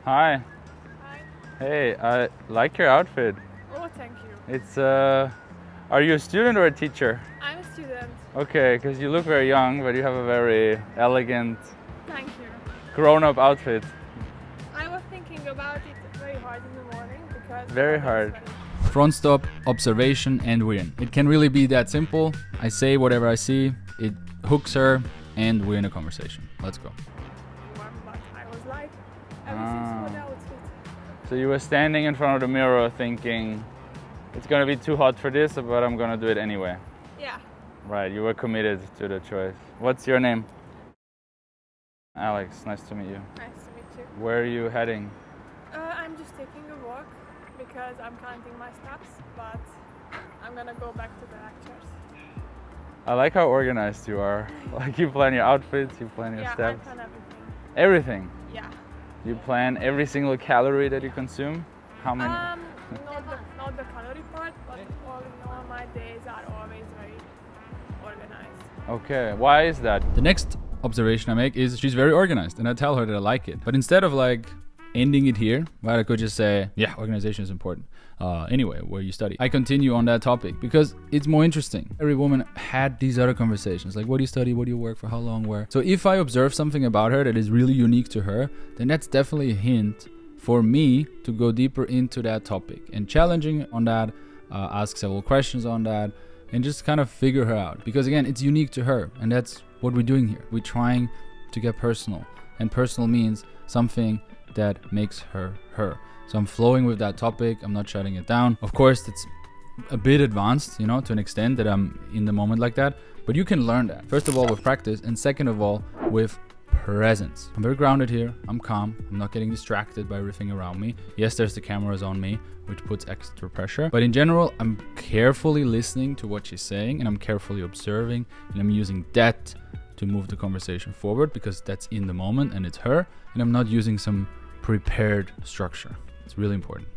Hi. Hi. Hey, I like your outfit. Oh, thank you. It's are you a student or a teacher? I'm a student. Okay, because you look very young, but you have a very elegant, Thank you. grown-up outfit. I was thinking about it very hard in the morning because Very the weather hard. is very Front stop, observation, and we're in. It can really be that simple. I say whatever I see, it hooks her, and we're in a conversation. Let's go. warm, but I was like, everything's for the outfit. So you were standing in front of the mirror thinking, it's gonna be too hot for this, but I'm gonna do it anyway. Yeah. Right, you were committed to the choice. What's your name? Alex, nice to meet you. Nice to meet you. Where are you heading? I'm just taking a walk because I'm counting my steps, but I'm gonna go back to the lectures. I like how organized you are. Like you plan your outfits, you plan your Yeah, steps. I plan everything. Everything. Yeah. You plan every single calorie that you consume? How many? Not the calorie part, but all in all, my days are always very organized. Okay, why is that? The next observation I make is she's very organized, and I tell her that I like it. But instead of like ending it here, right, I could just say, yeah, organization is important. Anyway, where you study. I continue on that topic because it's more interesting. Every woman had these other conversations, like what do you study, what do you work for, how long, where. So if I observe something about her that is really unique to her, then that's definitely a hint for me to go deeper into that topic and challenging on that, ask several questions on that, and just kind of figure her out. Because again, it's unique to her, and that's what we're doing here. We're trying to get personal, and personal means something that makes her her. So I'm flowing with that topic. I'm not shutting it down. Of course, it's a bit advanced, to an extent that I'm in the moment like that, but you can learn that. First of all, with practice, and second of all, with presence. I'm very grounded here. I'm calm. I'm not getting distracted by everything around me. Yes, there's the cameras on me, which puts extra pressure. But in general, I'm carefully listening to what she's saying, and I'm carefully observing, and I'm using that to move the conversation forward because that's in the moment and it's her, and I'm not using some prepared structure. It's really important.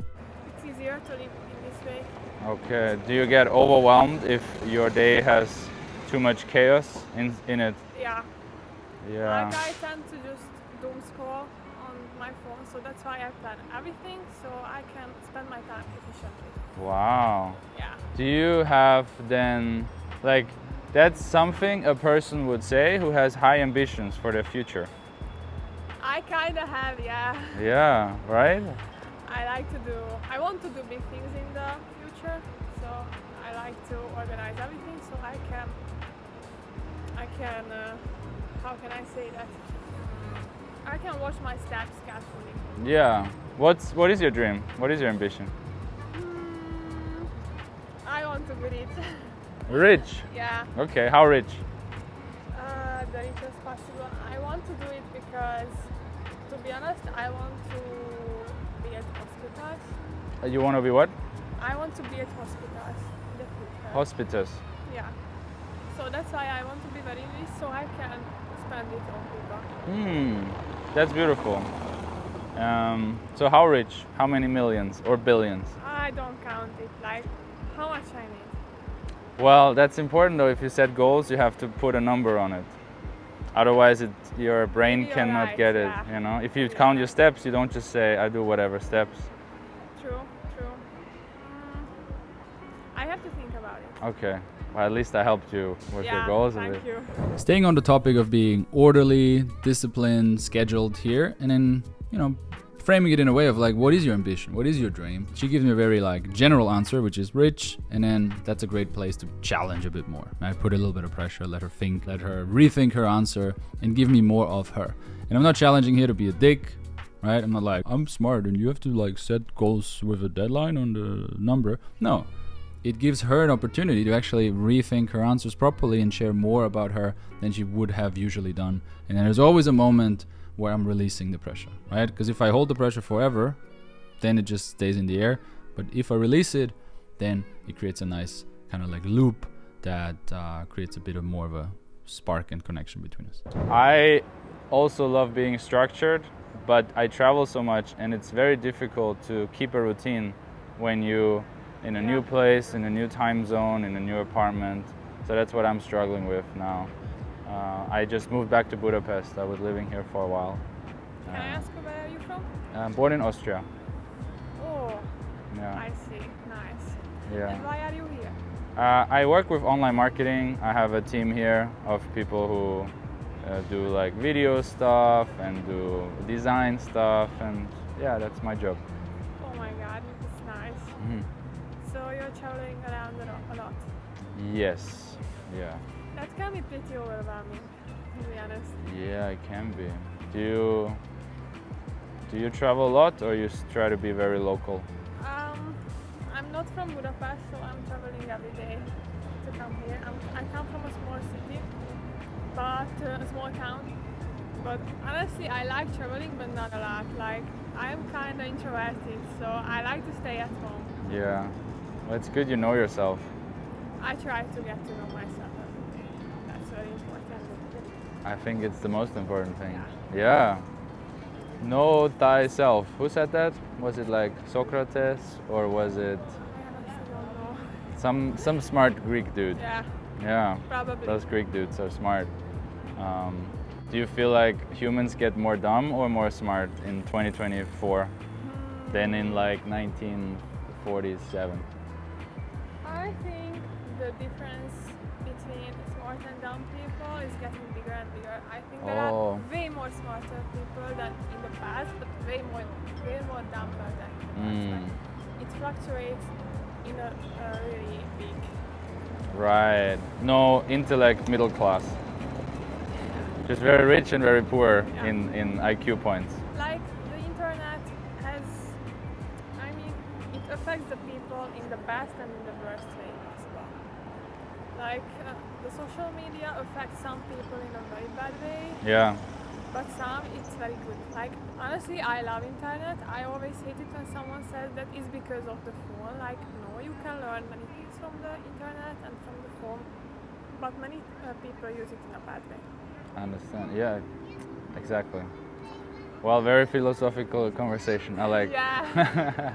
It's easier to live in this way. Okay, do you get overwhelmed if your day has too much chaos in it? Yeah. Yeah. Like I tend to just doom scroll on my phone, so that's why I plan everything so I can spend my time efficiently. Wow. Yeah. Do you have then, like, that's something a person would say who has high ambitions for their future? I kinda have, yeah. Yeah, right? I want to do big things in the future, so I like to organize everything so I can, how can I say that? I can watch my steps carefully. Yeah. What is your dream? What is your ambition? I want to be rich. Rich. Yeah. Okay, how rich? The richest possible. I want to do it because, to be honest, I want to be at hospitals. You want to be what? I want to be at hospitals in the future. Hospitas. Yeah. So that's why I want to be very rich so I can spend it on people. That's beautiful. So how rich? How many millions or billions? I don't count it, like how much I need. Well, that's important though. If you set goals, you have to put a number on it. Otherwise, your brain You're cannot right, get it. yeah. If you count your steps, you don't just say, I do whatever steps. True. I have to think about it. Okay. Well, at least I helped you with your Yeah, goals a thank bit. you. Staying on the topic of being orderly, disciplined, scheduled here, and then, framing it in a way of like, what is your ambition? What is your dream? She gives me a very general answer, which is rich, and then that's a great place to challenge a bit more. I put a little bit of pressure, let her think, let her rethink her answer, and give me more of her. And I'm not challenging here to be a dick, right? I'm not like, I'm smart and you have to set goals with a deadline on the number. No. It gives her an opportunity to actually rethink her answers properly and share more about her than she would have usually done. And then there's always a moment where I'm releasing the pressure, right? Because if I hold the pressure forever, then it just stays in the air. But if I release it, then it creates a nice kind of loop that creates a bit of more of a spark and connection between us. I also love being structured, but I travel so much and it's very difficult to keep a routine when you in a new place, in a new time zone, in a new apartment. So that's what I'm struggling with now. I just moved back to Budapest. I was living here for a while. Can I ask you where are you from? Born in Austria. Oh, Yeah. I see. Nice. Yeah. And why are you here? I work with online marketing. I have a team here of people who do like video stuff and do design stuff, and yeah, that's my job. Oh my god, it's nice. Mhm. So you're traveling around a lot. Yes. Yeah. That can be pretty overwhelming, to be honest. Yeah, it can be. Do you travel a lot, or you try to be very local? I'm not from Budapest, so I'm traveling every day to come here. I come from a small city, but a small town. But honestly, I like traveling, but not a lot. Like, I'm kind of introverted, so I like to stay at home. Yeah. Well, it's good you know yourself. I try to get to know myself every day. That's very important. I think it's the most important thing. Yeah. Know thyself. Who said that? Was it like Socrates, or was it I honestly don't know. some smart Greek dude? Yeah, Yeah. probably. Those Greek dudes are smart. Do you feel like humans get more dumb or more smart in 2024 than in like 1947? I think the difference between smart and dumb people is getting bigger and bigger. I think there Oh. are way more smarter people than in the past, but way more dumber than in the past. Like, it fluctuates in a really big. Right. No intellect middle class. Just very rich and very poor Yeah. in IQ points. Like the internet has, I mean, it affects the people in the best and in the worst way as well. Like the social media affects some people in a very bad way, Yeah. but some it's very good. Like honestly, I love internet. I always hate it when someone says that it's because of the phone. Like no, you can learn many things from the internet and from the phone, but many people use it in a bad way. I understand. Yeah. Exactly. Well, very philosophical conversation. I like. Yeah.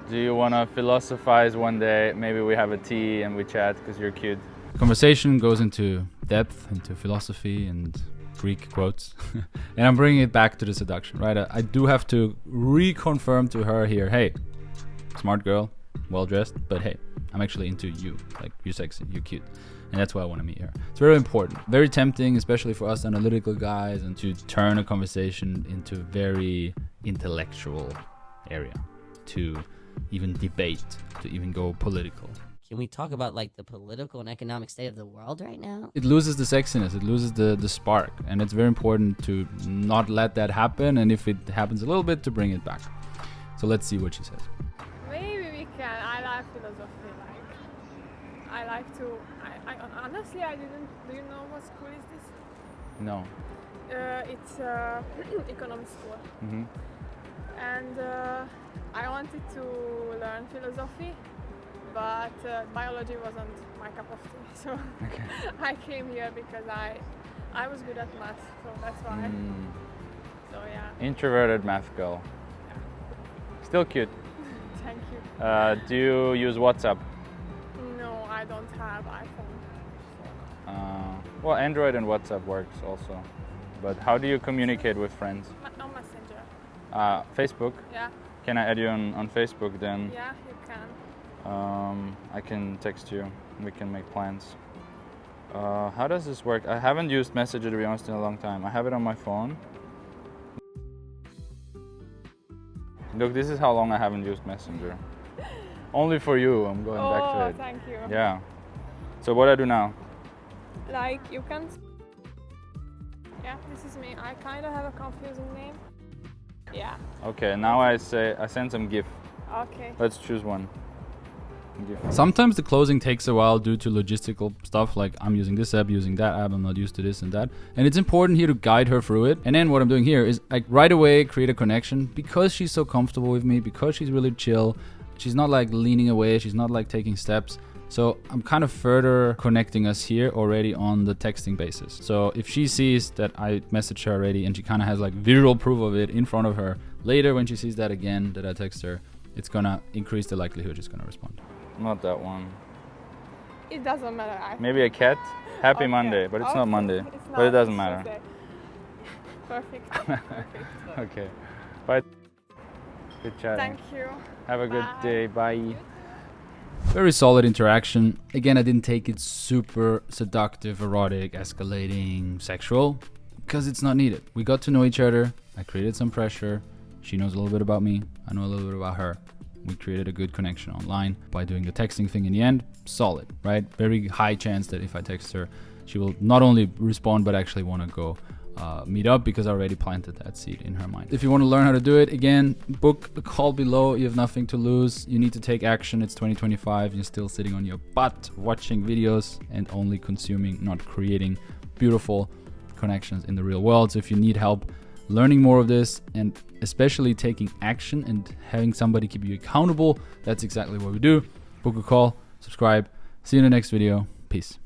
Do you want to philosophize one day? Maybe we have a tea and we chat because you're cute. Conversation goes into depth, into philosophy and Greek quotes. And I'm bringing it back to the seduction, right? I do have to reconfirm to her here, hey, smart girl, well dressed, but hey, I'm actually into you. Like, you're sexy, you're cute. And that's why I want to meet her. It's very important, very tempting, especially for us analytical guys, and to turn a conversation into a very intellectual area, to even debate, to even go political. Can we talk about like the political and economic state of the world right now? It loses the sexiness, it loses the spark, and it's very important to not let that happen, and if it happens a little bit, to bring it back. So let's see what she says. Maybe we can. I like philosophy. I like to. I honestly, I didn't. Do you know what school is this? No. It's economic school, Mm-hmm. and I wanted to learn philosophy, but biology wasn't my cup of tea. So Okay. I came here because I was good at math, so that's why. So yeah. Introverted math girl. Still cute. Thank you. Do you use WhatsApp? No, I don't have iPhone. Well, Android and WhatsApp works also. But how do you communicate with friends? On Messenger. Facebook? Yeah. Can I add you on Facebook then? Yeah, you can. I can text you. We can make plans. How does this work? I haven't used Messenger, to be honest, in a long time. I have it on my phone. Look, this is how long I haven't used Messenger. Only for you, I'm going back to Oh, it. thank you. Yeah. So what I do now? Like you can. Yeah, this is me. I kind of have a confusing name. Yeah. Okay, now I send some GIF. Okay. Let's choose one. GIF. Sometimes the closing takes a while due to logistical stuff, like I'm using this app, using that app, I'm not used to this and that. And it's important here to guide her through it. And then what I'm doing here is like right away create a connection, because she's so comfortable with me, because she's really chill. She's not like leaning away, she's not like taking steps. So I'm kind of further connecting us here already on the texting basis. So if she sees that I messaged her already and she kind of has like visual proof of it in front of her, later when she sees that again, that I text her, it's gonna increase the likelihood she's gonna respond. Not that one. It doesn't matter. Maybe a cat? Happy Okay. Monday, but it's Okay. not Monday. It's But it not, doesn't it's matter. Tuesday. Perfect. Perfect. Okay. Bye. Good chatting. Thank you. Have a good Bye. day. Bye. Very solid interaction. Again, I didn't take it super seductive, erotic, escalating, sexual, because it's not needed. We got to know each other. I created some pressure. She knows a little bit about me. I know a little bit about her. We created a good connection online by doing the texting thing in the end. Solid, right? Very high chance that if I text her, she will not only respond, but actually want to go meet up, because I already planted that seed in her mind. If you want to learn how to do it, again, book the call below. You have nothing to lose. You need to take action. It's 2025. You're still sitting on your butt watching videos and only consuming, not creating beautiful connections in the real world. So if you need help learning more of this, and especially taking action and having somebody keep you accountable, that's exactly what we do. Book a call, subscribe. See you in the next video. Peace.